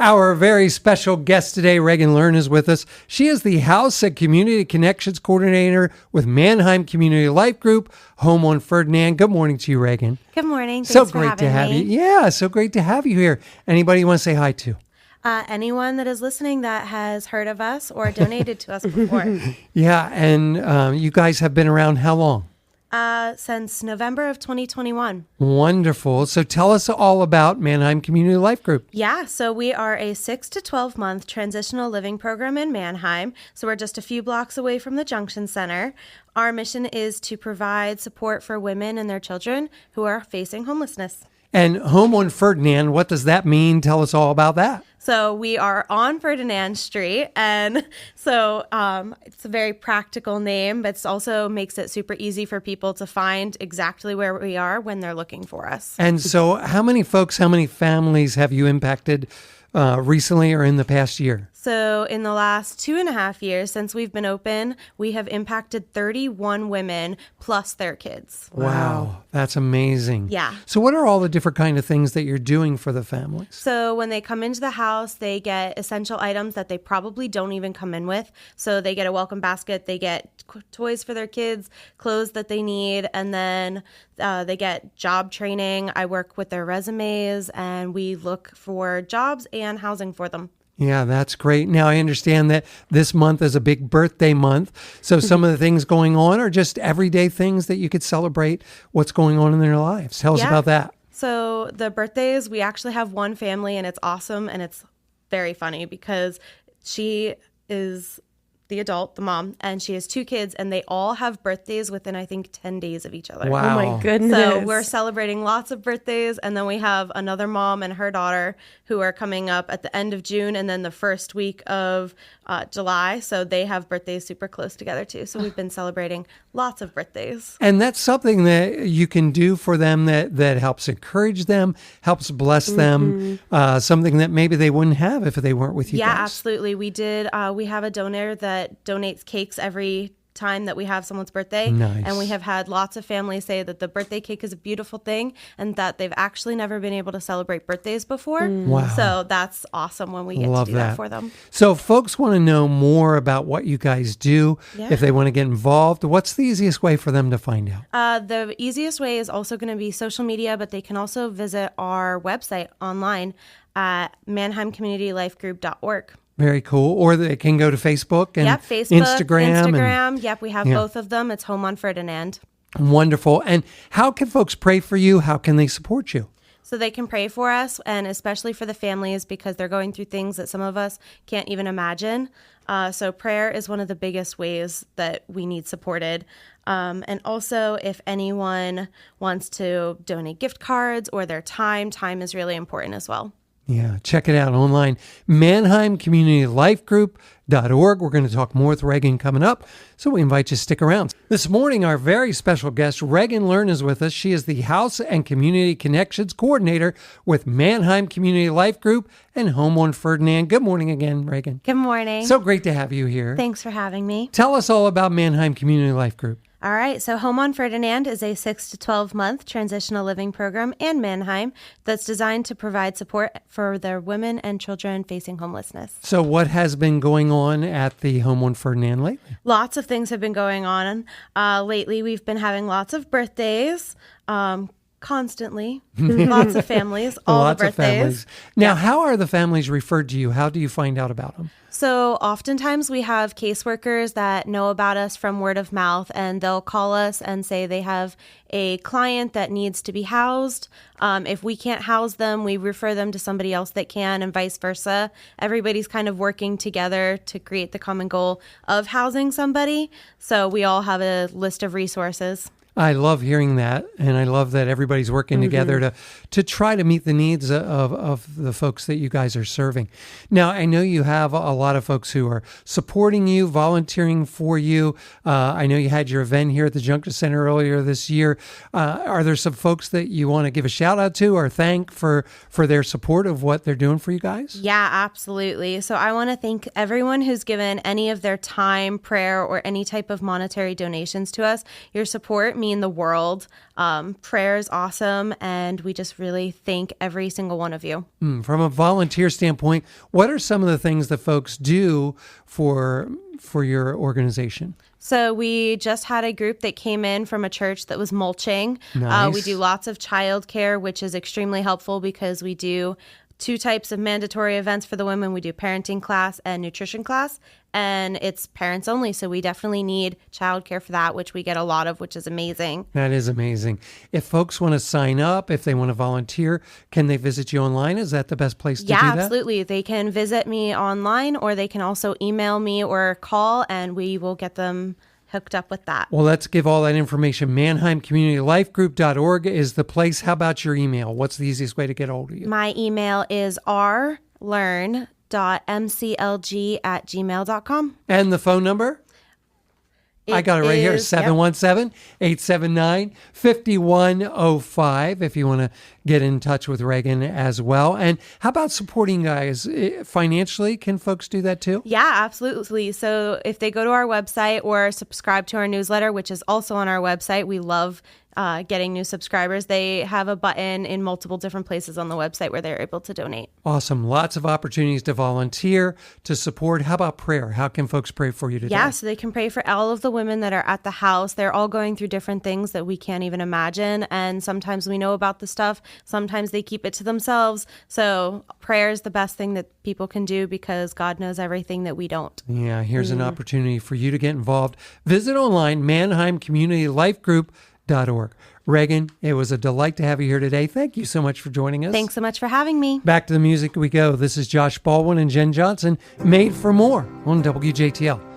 Our very special guest today, Regan Learn, is with us. She is the House and Community Connections Coordinator with Manheim Community Life Group, home on Ferdinand. Good morning to you, Regan. Good morning. Thanks so for great to have having me. you. Yeah, so great to have you here. Anybody you want to say hi to? Anyone that is listening that has heard of us or donated to us before. Yeah, and you guys have been around how long? Since November of 2021. Wonderful. So tell us all about Manheim Community Life Group. Yeah, so we are a 6 to 12 month transitional living program in Manheim. So we're just a few blocks away from the Junction Center. Our mission is to provide support for women and their children who are facing homelessness. And home on Ferdinand, what does that mean? Tell us all about that. So we are on Ferdinand Street, and so it's a very practical name, but it also makes it super easy for people to find exactly where we are when they're looking for us. And so how many families have you impacted recently or in the past year? So in the last 2.5 years since we've been open, we have impacted 31 women plus their kids. Wow, that's amazing. Yeah. So what are all the different kind of things that you're doing for the families? So when they come into the house, they get essential items that they probably don't even come in with. So they get a welcome basket, they get toys for their kids, clothes that they need, and then they get job training. I work with their resumes, and we look for jobs and housing for them. Yeah, that's great. Now, I understand that this month is a big birthday month. So some of the things going on are just everyday things that you could celebrate what's going on in their lives. Tell us about that. So the birthdays, we actually have one family, and it's awesome, and it's very funny because she is the adult, the mom, and she has 2 kids, and they all have birthdays within, I think, 10 days of each other. Wow. Oh my goodness. So we're celebrating lots of birthdays, and then we have another mom and her daughter who are coming up at the end of June and then the first week of July. So they have birthdays super close together too. So we've been celebrating lots of birthdays. And that's something that you can do for them that helps encourage them, helps bless them, something that maybe they wouldn't have if they weren't with you Yeah, guys. absolutely. We have a donor that donates cakes every time that we have someone's birthday. Nice. And we have had lots of families say that the birthday cake is a beautiful thing and that they've actually never been able to celebrate birthdays before. Wow. So that's awesome when we get Love to do that for them. So if folks want to know more about what you guys do, if they want to get involved, what's the easiest way for them to find out? The easiest way is also going to be social media, but they can also visit our website online at manheimcommunitylifegroup.org. Very cool. Or they can go to Facebook and Facebook, Instagram. Yep, we have both of them. It's Home on Ferdinand. Wonderful. And how can folks pray for you? How can they support you? So they can pray for us, and especially for the families because they're going through things that some of us can't even imagine. So prayer is one of the biggest ways that we need supported. And also, if anyone wants to donate gift cards or their time is really important as well. Yeah, check it out online, ManheimCommunityLifeGroup.org. We're going to talk more with Regan coming up, so we invite you to stick around. This morning, our very special guest, Regan Learn, is with us. She is the House and Community Connections Coordinator with Manheim Community Life Group and Home on Ferdinand. Good morning again, Regan. Good morning. So great to have you here. Thanks for having me. Tell us all about Manheim Community Life Group. All right, so Home on Ferdinand is a 6 to 12 month transitional living program in Manheim that's designed to provide support for their women and children facing homelessness. So what has been going on at the Home on Ferdinand lately? Lots of things have been going on. Lately, we've been having lots of birthdays, constantly. Lots of families, all Lots the birthdays. of families. Now, how are the families referred to you? How do you find out about them? So oftentimes we have caseworkers that know about us from word of mouth, and they'll call us and say they have a client that needs to be housed. If we can't house them, we refer them to somebody else that can, and vice versa. Everybody's kind of working together to create the common goal of housing somebody. So we all have a list of resources. I love hearing that, and I love that everybody's working together to try to meet the needs of the folks that you guys are serving. Now, I know you have a lot of folks who are supporting you, volunteering for you. I know you had your event here at the Junction Center earlier this year. Are there some folks that you want to give a shout out to or thank for their support of what they're doing for you guys? Yeah, absolutely. So I want to thank everyone who's given any of their time, prayer, or any type of monetary donations to us. Your support means mean the world. Prayer is awesome, and we just really thank every single one of you. From a volunteer standpoint, what are some of the things that folks do for your organization? So we just had a group that came in from a church that was mulching. Nice. We do lots of childcare, which is extremely helpful because we do 2 types of mandatory events for the women. We do parenting class and nutrition class, and it's parents only. So we definitely need childcare for that, which we get a lot of, which is amazing. That is amazing. If folks want to sign up, if they want to volunteer, can they visit you online? Is that the best place to do that? Yeah, absolutely. They can visit me online, or they can also email me or call, and we will get them hooked up with that. Well, let's give all that information. Manheim Community Life Group.org is the place. How about your email? What's the easiest way to get a hold of you? My email is rlearn.mclg@gmail.com. And the phone number? I got it right here, 717-879-5105, if you want to get in touch with Regan as well. And how about supporting guys financially? Can folks do that too? Yeah, absolutely. So if they go to our website or subscribe to our newsletter, which is also on our website, we love getting new subscribers. They have a button in multiple different places on the website where they're able to donate. Awesome. Lots of opportunities to volunteer, to support. How about prayer? How can folks pray for you today? Yeah, so they can pray for all of the women that are at the house. They're all going through different things that we can't even imagine. And sometimes we know about the stuff. Sometimes they keep it to themselves. So prayer is the best thing that people can do because God knows everything that we don't. Yeah, here's an opportunity for you to get involved. Visit online, Manheim Community Life Group.org. Regan, it was a delight to have you here today. Thank you so much for joining us. Thanks so much for having me. Back to the music we go. This is Josh Baldwin and Jen Johnson, Made for More on WJTL.